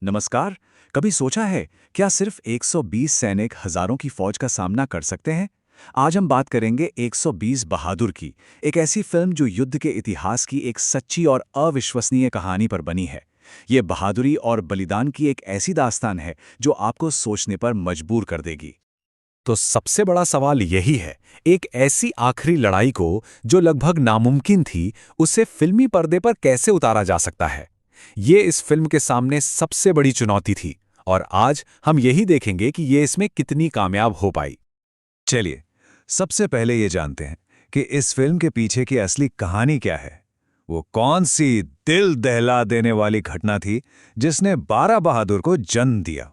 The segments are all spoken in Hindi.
नमस्कार। कभी सोचा है क्या सिर्फ 120 सैनिक हजारों की फौज का सामना कर सकते हैं? आज हम बात करेंगे 120 बहादुर की, एक ऐसी फिल्म जो युद्ध के इतिहास की एक सच्ची और अविश्वसनीय कहानी पर बनी है। ये बहादुरी और बलिदान की एक ऐसी दास्तान है जो आपको सोचने पर मजबूर कर देगी। तो सबसे बड़ा सवाल यही है, एक ऐसी आखिरी लड़ाई को जो लगभग नामुमकिन थी, उसे फिल्मी पर्दे पर कैसे उतारा जा सकता है? ये इस फिल्म के सामने सबसे बड़ी चुनौती थी और आज हम यही देखेंगे कि ये इसमें कितनी कामयाब हो पाई। चलिए, सबसे पहले ये जानते हैं कि इस फिल्म के पीछे की असली कहानी क्या है। वो कौन सी दिल दहला देने वाली घटना थी जिसने 12 बहादुर को जन्म दिया?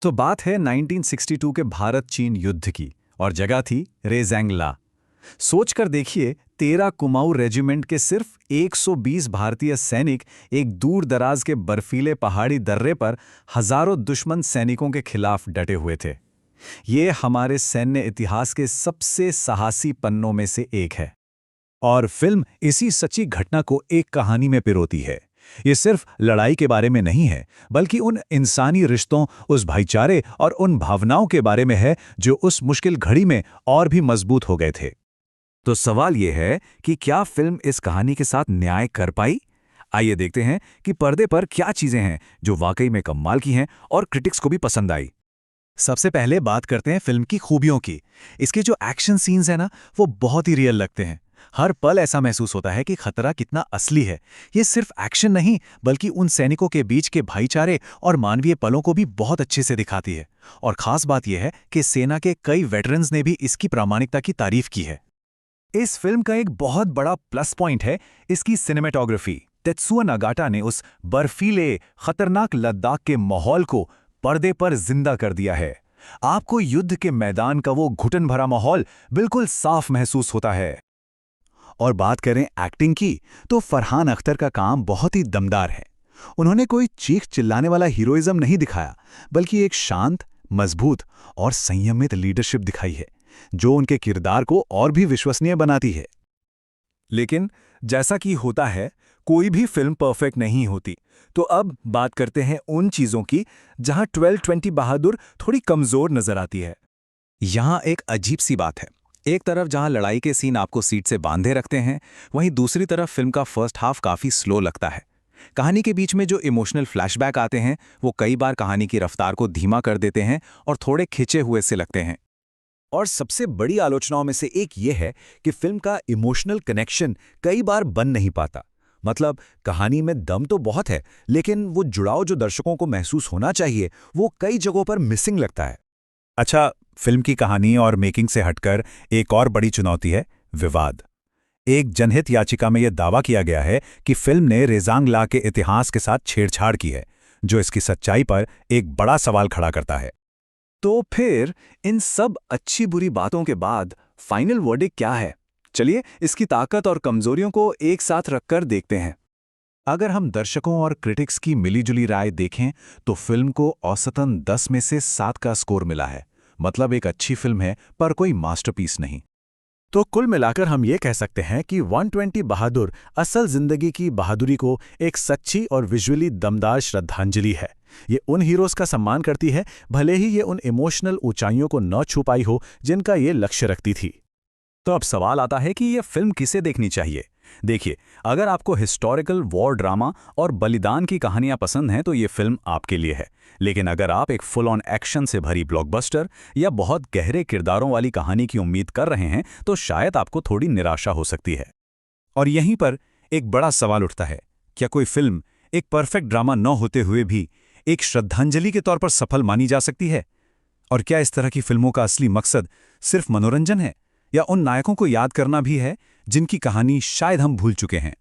तो बात है 1962 के भारत चीन युद्ध की और जगह थी रेजैंगला। सोचकर देखिए, 13 कुमाऊं रेजिमेंट के सिर्फ 120 भारतीय सैनिक एक दूर दराज के बर्फीले पहाड़ी दर्रे पर हजारों दुश्मन सैनिकों के खिलाफ डटे हुए थे। ये हमारे सैन्य इतिहास के सबसे साहसी पन्नों में से एक है। और फिल्म इसी सच्ची घटना को एक कहानी में पिरोती है। ये सिर्फ लड़ाई के बारे में नहीं है, बल्कि उन इंसानी रिश्तों, उस भाईचारे और उन भावनाओं के बारे में है जो उस मुश्किल घड़ी में और भी मजबूत हो गए थे। तो सवाल यह है कि क्या फिल्म इस कहानी के साथ न्याय कर पाई? आइए देखते हैं कि पर्दे पर क्या चीजें हैं जो वाकई में कमाल की हैं और क्रिटिक्स को भी पसंद आई। सबसे पहले बात करते हैं फिल्म की खूबियों की। इसके जो एक्शन सीन्स हैं ना, वो बहुत ही रियल लगते हैं। हर पल ऐसा महसूस होता है कि खतरा कितना असली है। ये सिर्फ एक्शन नहीं, बल्कि उन सैनिकों के बीच के भाईचारे और मानवीय पलों को भी बहुत अच्छे से दिखाती है। और खास बात यह है कि सेना के कई वेटरन्स ने भी इसकी प्रामाणिकता की तारीफ की है। इस फिल्म का एक बहुत बड़ा प्लस पॉइंट है इसकी सिनेमेटोग्राफी। तेत्सुआ नागाटा ने उस बर्फीले, खतरनाक लद्दाख के माहौल को पर्दे पर जिंदा कर दिया है। आपको युद्ध के मैदान का वो घुटन भरा माहौल बिल्कुल साफ महसूस होता है। और बात करें एक्टिंग की, तो फरहान अख्तर का काम बहुत ही दमदार है। उन्होंने कोई चीख चिल्लाने वाला हीरोइज्म नहीं दिखाया, बल्कि एक शांत, मजबूत और संयमित लीडरशिप दिखाई है, जो उनके किरदार को और भी विश्वसनीय बनाती है। लेकिन जैसा कि होता है, कोई भी फिल्म परफेक्ट नहीं होती। तो अब बात करते हैं उन चीजों की जहां 1220 बहादुर थोड़ी कमजोर नजर आती है। यहां एक अजीब सी बात है। एक तरफ जहां लड़ाई के सीन आपको सीट से बांधे रखते हैं, वहीं दूसरी तरफ फिल्म का फर्स्ट हाफ काफी स्लो लगता है। कहानी के बीच में जो इमोशनल फ्लैशबैक आते हैं, वो कई बार कहानी की रफ्तार को धीमा कर देते हैं और थोड़े खिंचे हुए से लगते हैं। और सबसे बड़ी आलोचनाओं में से एक ये है कि फिल्म का इमोशनल कनेक्शन कई बार बन नहीं पाता। मतलब कहानी में दम तो बहुत है, लेकिन वो जुड़ाव जो दर्शकों को महसूस होना चाहिए, वो कई जगहों पर मिसिंग लगता है। अच्छा, फिल्म की कहानी और मेकिंग से हटकर एक और बड़ी चुनौती है विवाद। एक जनहित याचिका में यह दावा किया गया है कि फिल्म ने रेजांगला के इतिहास के साथ छेड़छाड़ की है, जो इसकी सच्चाई पर एक बड़ा सवाल खड़ा करता है। तो फिर इन सब अच्छी बुरी बातों के बाद फाइनल वर्डिक्ट क्या है? चलिए इसकी ताकत और कमजोरियों को एक साथ रखकर देखते हैं। अगर हम दर्शकों और क्रिटिक्स की मिलीजुली राय देखें, तो फिल्म को औसतन 10 में से 7 का स्कोर मिला है। मतलब एक अच्छी फिल्म है, पर कोई मास्टरपीस नहीं। तो कुल मिलाकर हम ये कह सकते हैं कि 120 बहादुर असल जिंदगी की बहादुरी को एक सच्ची और विजुअली दमदार श्रद्धांजलि है। ये उन हीरोज का सम्मान करती है, भले ही ये उन इमोशनल ऊंचाइयों को न छू पाई हो जिनका ये लक्ष्य रखती थी। तो अब सवाल आता है कि ये फिल्म किसे देखनी चाहिए? देखिए, अगर आपको हिस्टोरिकल वॉर ड्रामा और बलिदान की कहानियां पसंद हैं तो ये फिल्म आपके लिए है। लेकिन अगर आप एक फुल ऑन एक्शन से भरी ब्लॉकबस्टर या बहुत गहरे किरदारों वाली कहानी की उम्मीद कर रहे हैं, तो शायद आपको थोड़ी निराशा हो सकती है। और यहीं पर एक बड़ा सवाल उठता है, क्या कोई फिल्म एक परफेक्ट ड्रामा न होते हुए भी एक श्रद्धांजलि के तौर पर सफल मानी जा सकती है? और क्या इस तरह की फिल्मों का असली मकसद सिर्फ मनोरंजन है, या उन नायकों को याद करना भी है जिनकी कहानी शायद हम भूल चुके हैं?